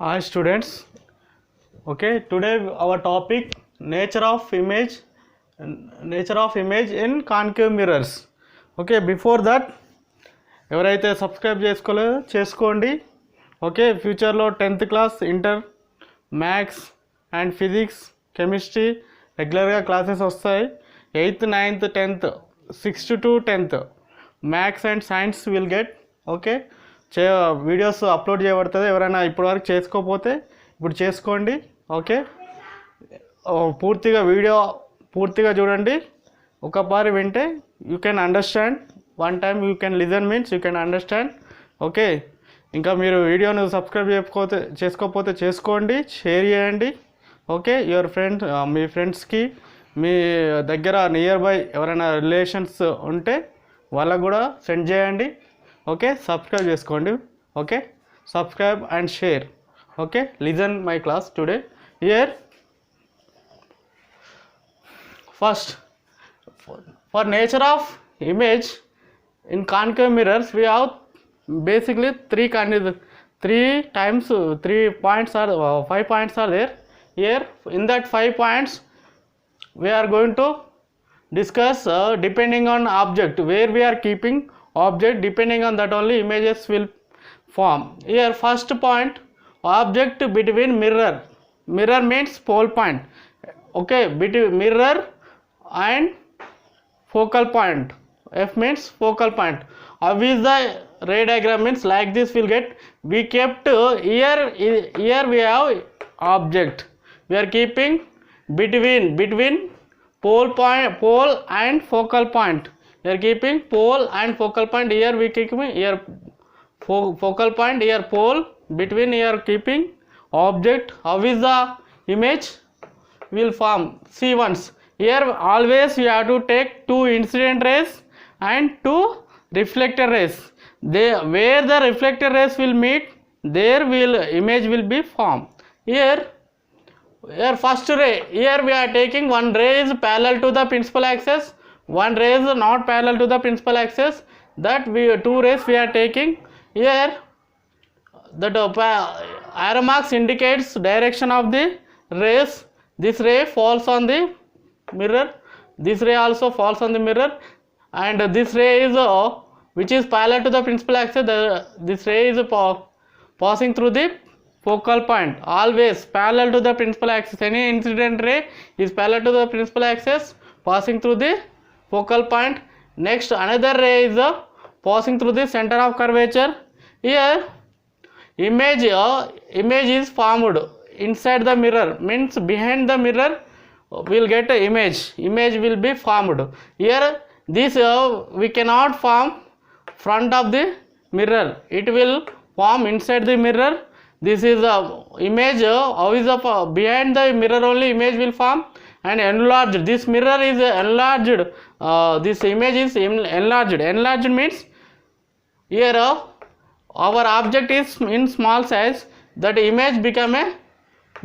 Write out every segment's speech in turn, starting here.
Hi students. Okay, today our topic nature of image in concave mirrors. Okay, before that ఎవరైతే subscribe చేసుకోలేదో చేసుకోండి. Okay, ఫ్యూచర్లో 10th class inter maths and physics chemistry రెగ్యులర్గా classes వస్తాయి. 8th 9th 10th 6th to 10th maths and science will get okay videos upload చేయబడుతుంది. ఎవరైనా ఇప్పటివరకు చేసుకోకపోతే ఇప్పుడు చేసుకోండి. ఓకే, వీడియో పూర్తిగా చూడండి. ఒకసారి వింటే you can understand. One time you can listen means you can understand. Okay, ఇంకా మీరు వీడియోను సబ్స్క్రైబ్ చేసుకోకపోతే చేసుకోండి, షేర్ చేయండి. ఓకే, మీ ఫ్రెండ్స్కి మీ దగ్గర నియర్ బై ఎవరైనా రిలేషన్స్ ఉంటే వాళ్ళకు కూడా సెండ్ చేయండి. ఓకే, సబ్స్క్రైబ్ చేసుకోండి. Okay, subscribe and share. Okay, listen my class today. Here first for nature of image in concave mirrors we have basically 3 points or 5 points are there. Here in that 5 points we are going to discuss depending on object, where we are keeping object, depending on that only images will form. Here first point, object between mirror means pole point. Okay, between mirror and focal point. F means focal point. How is the ray diagram means like this will get. We kept here we have object. We are keeping between pole and focal point. We are keeping pole and focal point. Here we keeping here focal point, here pole, between here keeping object. How is the image will form? See once. Here always you have to take 2 incident rays and 2 reflector rays. Where the reflector rays will meet, there image will be formed. Here first ray, here we are taking one ray is parallel to the principal axis, one ray is not parallel to the principal axis. That 2 rays we are taking. Here that arrow marks indicates direction of the rays. This ray falls on the mirror, this ray also falls on the mirror, and this ray is which is parallel to the principal axis. This ray is passing through the focal point, always parallel to the principal axis. Any incident ray is parallel to the principal axis, passing through the focal point. Next another ray is passing through the center of curvature. Here image is formed inside the mirror, means behind the mirror we'll get an image will be formed. Here this we cannot form front of the mirror, it will form inside the mirror. This is the image. How is the behind the mirror only image will form and enlarged. This mirror is enlarged, this image is enlarged means here our object is in small size, that image become a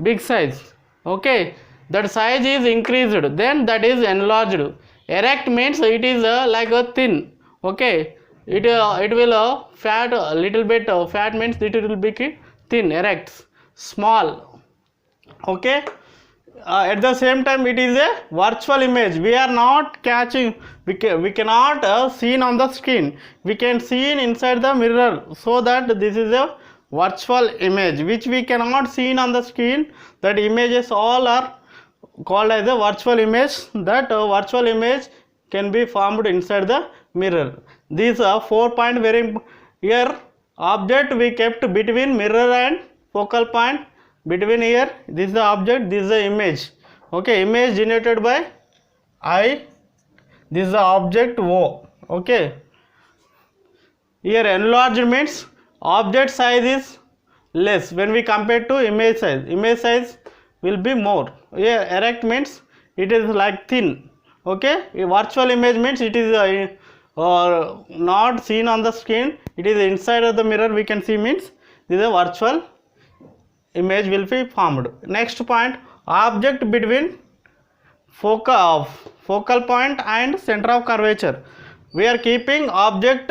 big size. Okay, that size is increased, then that is enlarged. Erect means it is like a thin. Okay, it will fat, a little bit fat means it will be thin. Erect, small. Okay, at the same time it is a virtual image. We are not catching, we cannot seen on the screen, we can see inside the mirror. So that this is a virtual image which we cannot see on the screen. That images all are called as a virtual image. That virtual image can be formed inside the mirror. These are 4 point very here. Object we kept between mirror and focal point, between here. This is the object, this is the image. Okay, image generated by I, this is the object O. Okay, here enlarged means object size is less when we compare to image size. Image size will be more. Here erect means it is like thin. Okay, a virtual image means it is not seen on the screen, it is inside of the mirror we can see, means this is a virtual image will be formed. Next point, object between focal point and center of curvature. We are keeping object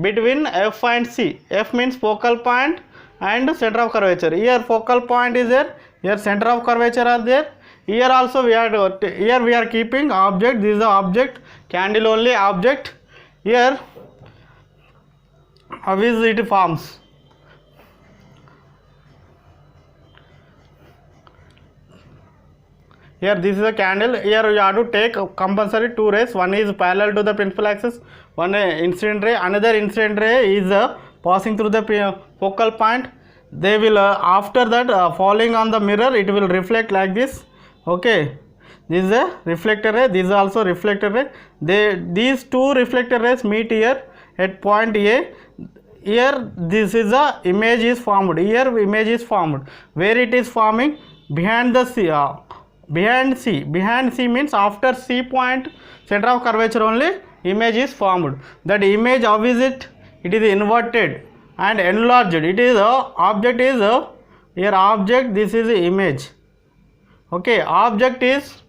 between F and C. F means focal point and center of curvature. Here focal point is there, here center of curvature are there. Here also we are keeping object. This is the object, candle only object. Here how is it forms? Here this is a candle. Here you have to take compulsory two rays. One is parallel to the principal axis, one incident ray, another incident ray is passing through the focal point. They will after that falling on the mirror, it will reflect like this. Okay, this is a reflector ray, this is also reflector ray. These two reflector rays meet here at point A. Here this is a image is formed. Here image is formed. Where it is forming? Behind the C. Behind C. Behind C means after C point, center of curvature only image is formed. That image, how is it? It is inverted and enlarged. It is object is here object. This is the image. Okay, object is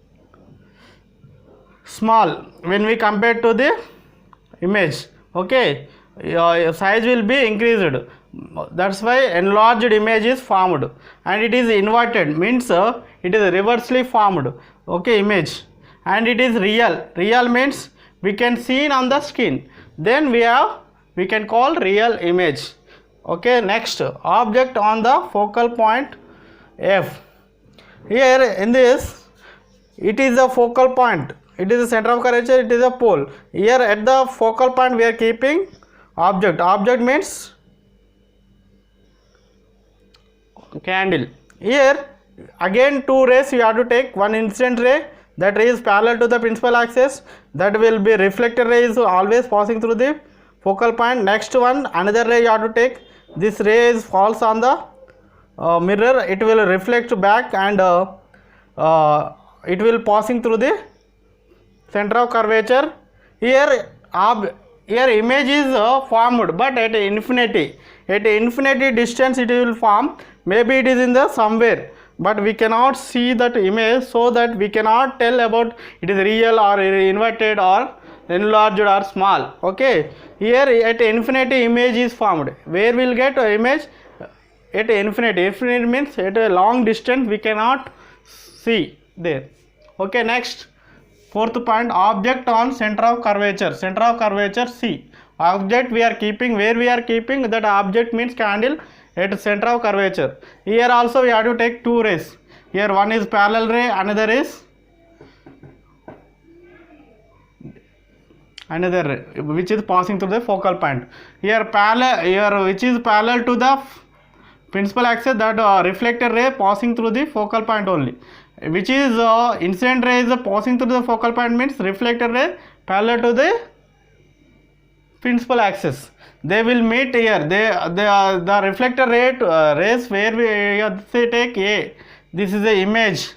small when we compare to the image. Okay, size will be increased. That's why enlarged image is formed, and it is inverted means it is reversely formed. Okay, image, and it is real. Real means we can see it on the skin. Then we can call real image. Okay, next object on the focal point F. Here in this, it is a focal point. It is the center of curvature. It is a pole. Here at the focal point we are keeping object. Object means candle. Here again two rays you have to take. One incident ray, that ray is parallel to the principal axis, that will be reflected ray is always passing through the focal point. Next one, another ray you have to take. This ray is falls on the mirror, it will reflect back and it will passing through the center of curvature. Here image is formed, but at infinity distance it will form. Maybe it is in the somewhere, but we cannot see that image, so that we cannot tell about it is real or inverted or enlarged or small. Okay, here at infinity image is formed. Where will get image? At infinity. Infinity means at a long distance we cannot see there. Okay, next fourth point, object on center of curvature. Center of curvature C. Object we are keeping. Where we are keeping? That object means candle at center of curvature. Here also we have to take two rays. Here one is parallel ray, another is another ray which is passing through the focal point. Here parallel, here which is parallel to the principal axis, that reflected ray passing through the focal point only. Which is incident ray is passing through the focal point means reflected ray parallel to the principal axis. They will meet here. The reflector rays where we say take A. This is the image.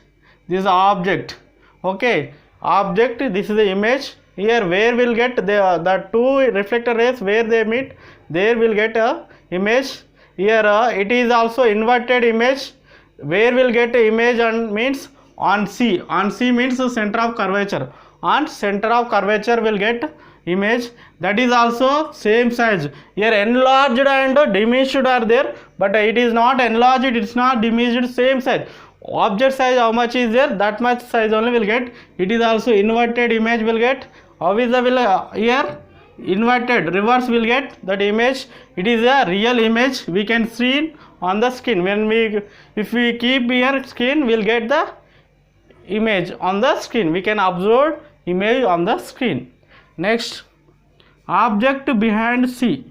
This is the object. Okay, object. This is the image. Here where will get the two reflector rays where they meet, there will get a image. Here it is also inverted image. Where will get image and means on C. On C means the center of curvature. On center of curvature will get image. That is also same size. Here enlarged and diminished are there, but it is not enlarged, it is not diminished, same size. Object size how much is there, that much size only will get. It is also inverted image will get. How is the here inverted reverse will get that image. It is a real image. We can see on the skin. When if we keep here skin, we'll get the image on the skin. We can observe image on the screen. Next, object behind C.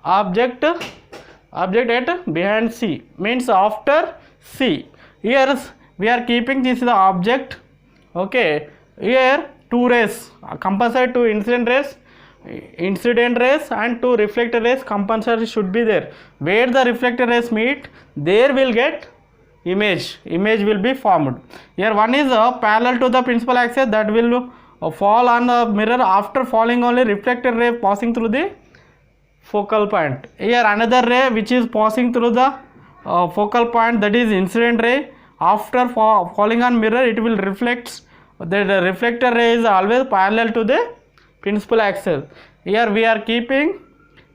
Object at behind C means after C. Here we are keeping this is the object. Okay, here two rays compulsory, two incident rays and two reflector rays compulsory should be there. Where the reflector rays meet, there will get image will be formed. Here one is parallel to the principal axis, that will fall on the mirror. After falling only reflector ray passing through the focal point. Here another ray which is passing through the focal point, that is incident ray. After falling on mirror, it will reflect. The reflector ray is always parallel to the principal axis. Here we are keeping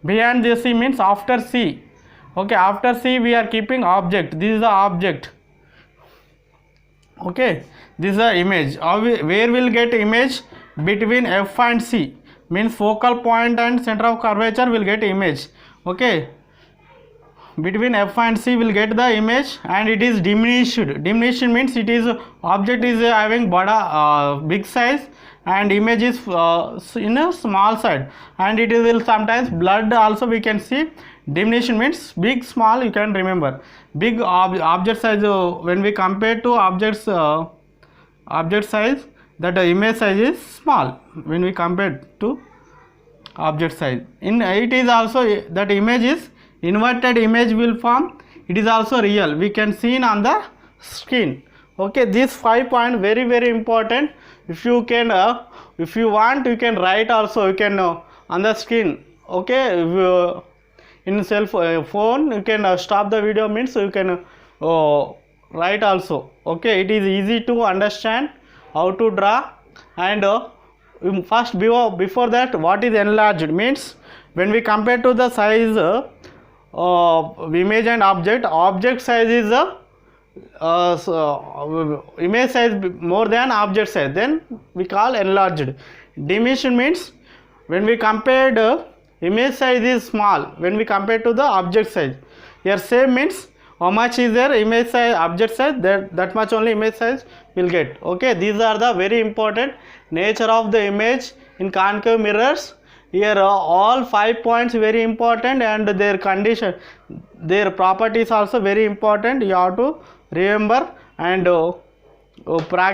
behind the C means after C. Okay, after C we are keeping object. This is the object. Okay, this is the image. Where will get image? Between F and C, means focal point and center of curvature will get image. Okay, between F and C will get the image, and it is diminished. Diminished means it is object is having big size and image is in a small side, and it will sometimes blurred also we can see. Diminution means big small, you can remember. Big object size, when we compare to object size, that image size is small when we compare to object size. In it is also that image is inverted image will form. It is also real, we can see on the screen. Okay, these 5 points very very important. If you can if you want, you can write also, you can on the screen. Okay, if, in phone you can stop the video, means you can write also. Okay, it is easy to understand how to draw. And first before that, what is enlarged means, when we compare to the size image and object size is image size more than object size, then we call enlarged. Diminution means when we compared image size is small when we compare to the object size. Here same means how much is there image size, object size, that much only image size will get. Okay, these are the very important nature of the image in concave mirrors. Here all 5 points very important, and their condition, their properties also very important. You have to remember and practice.